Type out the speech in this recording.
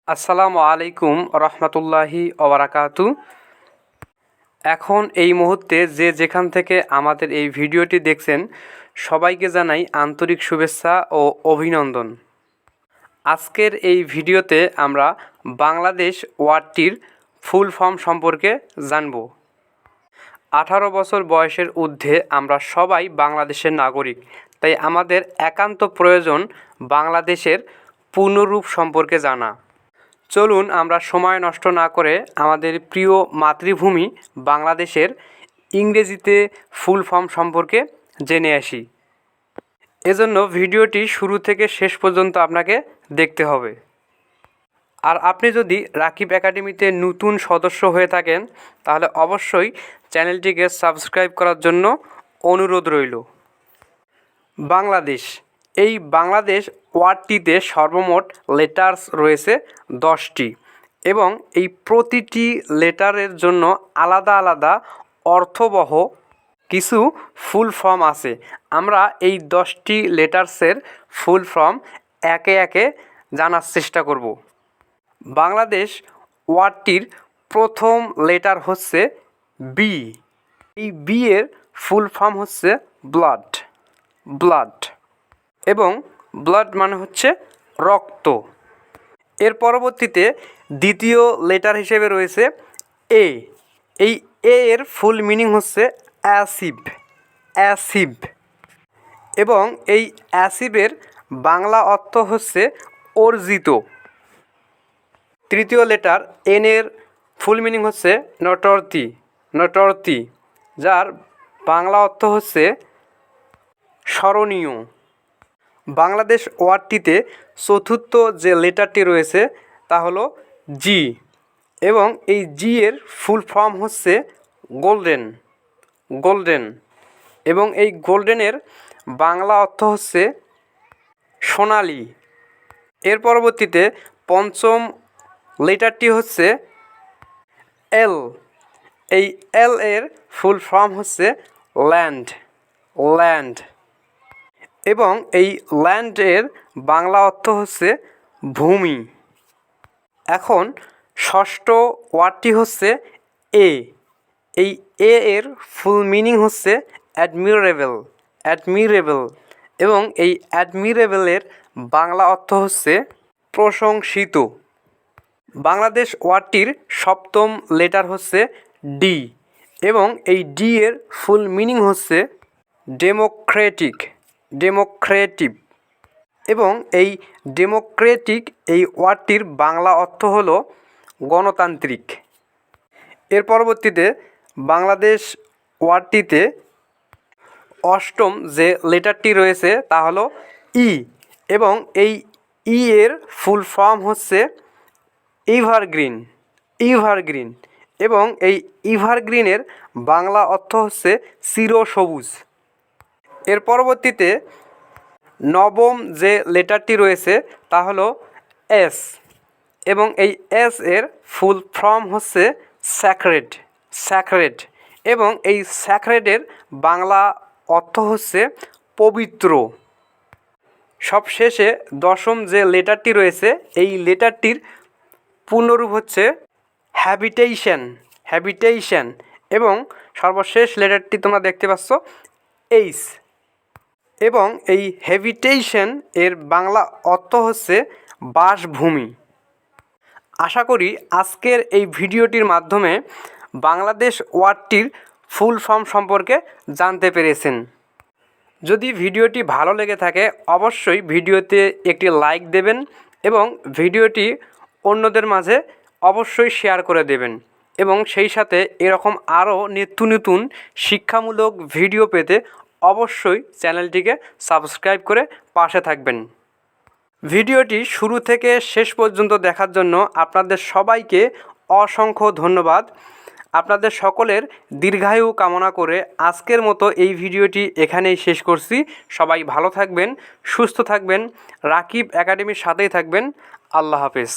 আসসালামু আলাইকুম রহমতুল্লাহি ওবারাকাতু। এখন এই মুহূর্তে যে যেখান থেকে আমাদের এই ভিডিওটি দেখছেন সবাইকে জানাই আন্তরিক শুভেচ্ছা ও অভিনন্দন। আজকের এই ভিডিওতে আমরা বাংলাদেশ ওয়ার্ডটির ফুল ফর্ম সম্পর্কে জানব। 18 বছর বয়সের ঊর্ধ্বে আমরা সবাই বাংলাদেশের নাগরিক, তাই আমাদের একান্ত প্রয়োজন বাংলাদেশের পূর্ণরূপ সম্পর্কে জানা। চলুন আমরা সময় নষ্ট না করে আমাদের প্রিয় মাতৃভূমি বাংলাদেশের ইংরেজিতে ফুল ফর্ম সম্পর্কে জেনে আসি। এজন্য ভিডিওটি শুরু থেকে শেষ পর্যন্ত আপনাকে দেখতে হবে। আর আপনি যদি রাকিব একাডেমিতে নতুন সদস্য হয়ে থাকেন তাহলে অবশ্যই চ্যানেলটিকে সাবস্ক্রাইব করার জন্য অনুরোধ রইল। বাংলাদেশ, এই বাংলাদেশ ওয়ার্ডটিতে সর্বমোট লেটার্স রয়েছে 10টি এবং এই প্রতিটি লেটারের জন্য আলাদা আলাদা অর্থবহ কিছু ফুল ফর্ম আছে। আমরা এই 10টি লেটার্সের ফুল ফর্ম একে একে জানার চেষ্টা করব। বাংলাদেশ ওয়ার্ডটির প্রথম লেটার হচ্ছে বি। এই বি এর ফুল ফর্ম হচ্ছে ব্লাড। ব্লাড এবং ব্লাড মানে হচ্ছে রক্ত। এর পরবর্তীতে দ্বিতীয় লেটার হিসেবে রয়েছে এ। এই এ এর ফুল মিনিং হচ্ছে অ্যাসিড। অ্যাসিড এবং এই অ্যাসিডের বাংলা অর্থ হচ্ছে অর্জিত। তৃতীয় লেটার এন এর ফুল মিনিং হচ্ছে নটরতি। নটরতি, যার বাংলা অর্থ হচ্ছে স্মরণীয়। বাংলাদেশ ওয়ার্ডটিতে চতুর্থ যে লেটারটি রয়েছে তা হলো জি এবং এই জি এর ফুল ফর্ম হচ্ছে গোল্ডেন। গোল্ডেন এবং এই গোল্ডেনের বাংলা অর্থ হচ্ছে সোনালি। এর পরবর্তীতে পঞ্চম লেটারটি হচ্ছে এল। এই এল এর ফুল ফর্ম হচ্ছে ল্যান্ড। ল্যান্ড এবং এই ল্যান্ডের বাংলা অর্থ হচ্ছে ভূমি। এখন ষষ্ঠ ওয়ার্ডটি হচ্ছে এ। এই এ এর ফুল মিনিং হচ্ছে অ্যাডমিরেবল। অ্যাডমিরেবল এবং এই অ্যাডমিরেবলের বাংলা অর্থ হচ্ছে প্রশংসিত। বাংলাদেশ ওয়ার্ডটির সপ্তম লেটার হচ্ছে ডি এবং এই ডি এর ফুল মিনিং হচ্ছে ডেমোক্রেটিক। ডেমোক্রেটিক এবং এই ডেমোক্রেটিক এই ওয়ার্ডটির বাংলা অর্থ হলো গণতান্ত্রিক। এর পরবর্তীতে বাংলাদেশ ওয়ার্ডটিতে অষ্টম যে লেটারটি রয়েছে তা হলো ই এবং এই ই এর ফুল ফর্ম হচ্ছে এভারগ্রিন। এভারগ্রিন এবং এই এভারগ্রিনের বাংলা অর্থ হচ্ছে চিরসবুজ। এর পরবর্তীতে নবম যে লেটারটি রয়েছে তা হলো এস এবং এই এস এর ফুল ফর্ম হচ্ছে স্যাক্রেড। স্যাক্রেড এবং এই স্যাক্রেডের বাংলা অর্থ হচ্ছে পবিত্র। সবশেষে দশম যে লেটারটি রয়েছে এই লেটারটির পূর্ণরূপ হচ্ছে হ্যাবিটেশন। হ্যাবিটেশন এবং সর্বশেষ লেটারটি তোমরা দেখতে পাচ্ছ এইচ এবং এই হ্যাবিটেশন এর বাংলা অর্থ হচ্ছে বাসভূমি। আশা করি আজকের এই ভিডিওটির মাধ্যমে বাংলাদেশ ওয়ার্ডটির ফুল ফর্ম সম্পর্কে জানতে পেরেছেন। যদি ভিডিওটি ভালো লেগে থাকে অবশ্যই ভিডিওতে একটি লাইক দেবেন এবং ভিডিওটি অন্যদের মাঝে অবশ্যই শেয়ার করে দেবেন এবং সেই সাথে এরকম আরও নিত্য নতুন শিক্ষামূলক ভিডিও পেতে অবশ্যই চ্যানেলটিকে সাবস্ক্রাইব করে পাশে থাকবেন। ভিডিওটি শুরু থেকে শেষ পর্যন্ত দেখার জন্য আপনাদের সবাইকে অসংখ্য ধন্যবাদ। আপনাদের সকলের দীর্ঘায়ু কামনা করে আজকের মতো এই ভিডিওটি এখানেই শেষ করছি। সবাই ভালো থাকবেন, সুস্থ থাকবেন, রাকিব একাডেমির সাথেই থাকবেন। আল্লাহ হাফেজ।